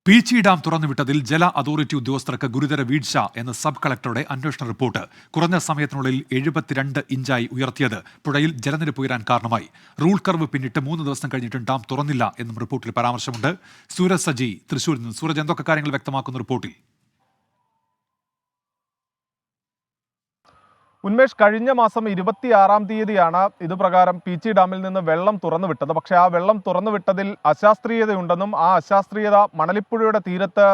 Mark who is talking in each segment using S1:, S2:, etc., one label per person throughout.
S1: Peechi dam തുറന്നുവിട്ടതിൽ ജല authority ഉദ്യോഗസ്ഥർക്ക് ഗുരുതര വീഴ്ച എന്ന സബ് കളക്ടറുടെ അന്വേഷണ റിപ്പോർട്ട്. കുറഞ്ഞ സമയത്തിനുള്ളിൽ 72 ഇഞ്ചായി ഉയർത്തിയത് പുഴയിൽ ജലനിരപ്പ് ഉയരാൻ കാരണമായി. റൂൾ കർവ് പിന്നിട്ട് 3 ദിവസം കഴിഞ്ഞിട്ടും ഡാം തുറന്നില്ല എന്നും റിപ്പോർട്ടിൽ പരാമർശമുണ്ട്. സൂരജ് സജി തൃശൂരിൽ നിന്ന്. സൂരജ്, എന്തൊക്കെ കാര്യങ്ങൾ വ്യക്തമാക്കുന്ന റിപ്പോർട്ടിൽ?
S2: ഉന്മേഷ്, കഴിഞ്ഞ മാസം 26-ാം തീയതിയാണ് ഇതുപ്രകാരം പീച്ചി ഡാമിൽ നിന്ന് വെള്ളം തുറന്നുവിട്ടത്. പക്ഷേ ആ വെള്ളം തുറന്നുവിട്ടതിൽ അശാസ്ത്രീയതയുണ്ടെന്നും ആ അശാസ്ത്രീയത മണലിപ്പുഴയുടെ തീരത്ത്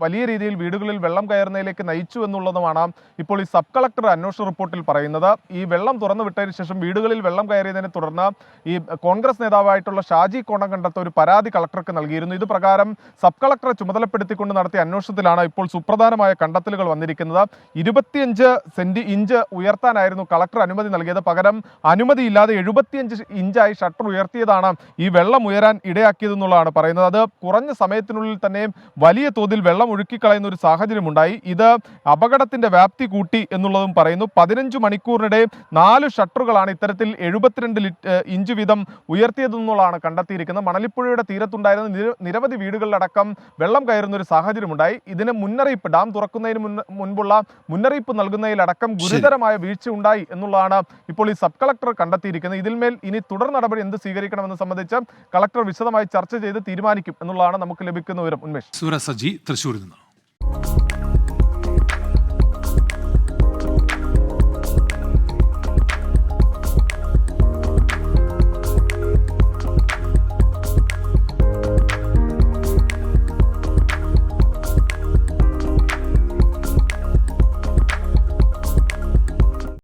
S2: വലിയ രീതിയിൽ വീടുകളിൽ വെള്ളം കയറുന്നതിലേക്ക് നയിച്ചു എന്നുള്ളതുമാണ് ഇപ്പോൾ ഈ സബ് കളക്ടർ അന്വേഷണ റിപ്പോർട്ടിൽ പറയുന്നത്. ഈ വെള്ളം തുറന്നുവിട്ടതിന് ശേഷം വീടുകളിൽ വെള്ളം കയറിയതിനെ തുടർന്ന് ഈ കോൺഗ്രസ് നേതാവായിട്ടുള്ള ഷാജി കോണങ്കണ്ടത്ത് ഒരു പരാതി കളക്ടർക്ക് നൽകിയിരുന്നു. ഇത് പ്രകാരം സബ് കളക്ടറെ ചുമതലപ്പെടുത്തിക്കൊണ്ട് നടത്തിയ അന്വേഷണത്തിലാണ് ഇപ്പോൾ സുപ്രധാനമായ കണ്ടെത്തലുകൾ വന്നിരിക്കുന്നത്. 25 ഇഞ്ച് ഉയർത്താനായിരുന്നു കളക്ടർ അനുമതി നൽകിയത്. പകരം അനുമതിയില്ലാതെ 75 ഇഞ്ചായി ഷട്ടർ ഉയർത്തിയതാണ് ഈ വെള്ളം ഉയരാൻ ഇടയാക്കിയതെന്നുള്ളതാണ് പറയുന്നത്. അത് കുറഞ്ഞ സമയത്തിനുള്ളിൽ തന്നെ വലിയ തോതിൽ വെള്ളം ഒഴുക്കിക്കളയുന്ന ഒരു സാഹചര്യമുണ്ടായി. ഇത് അപകടത്തിന്റെ വ്യാപ്തി കൂട്ടി എന്നുള്ളതും പറയുന്നു. 15 മണിക്കൂറിനിടെ 4 ഷട്ടറുകളാണ് ഇത്തരത്തിൽ 72 ഇഞ്ച് വീതം ഉയർത്തിയതെന്നുള്ളതാണ് കണ്ടെത്തിയിരിക്കുന്നത്. മണലിപ്പുഴയുടെ തീരത്തുണ്ടായിരുന്ന നിരവധി വീടുകളിലടക്കം വെള്ളം കയറുന്ന ഒരു സാഹചര്യമുണ്ടായി. ഇതിന് മുന്നറിയിപ്പ്, ഡാം തുറക്കുന്നതിന് മുൻപുള്ള മുന്നറിയിപ്പ് നൽകുന്നതിലടക്കം ഗുരുതരമായ വീഴ്ച ഉണ്ടായി എന്നുള്ളതാണ് ഇപ്പോൾ ഈ സബ് കളക്ടർ കണ്ടെത്തിയിരിക്കുന്നത്. ഇതിന്മേൽ ഇനി തുടർ നടപടി എന്ത് സ്വീകരിക്കണമെന്ന് സംബന്ധിച്ച് കളക്ടർ വിശദമായി ചർച്ച ചെയ്ത് തീരുമാനിക്കും എന്നുള്ളതാണ് നമുക്ക് ലഭിക്കുന്ന വിവരം. ഉന്മേഷ്.
S1: സൂരജ് സജി തൃശൂരിൽ നിന്ന്.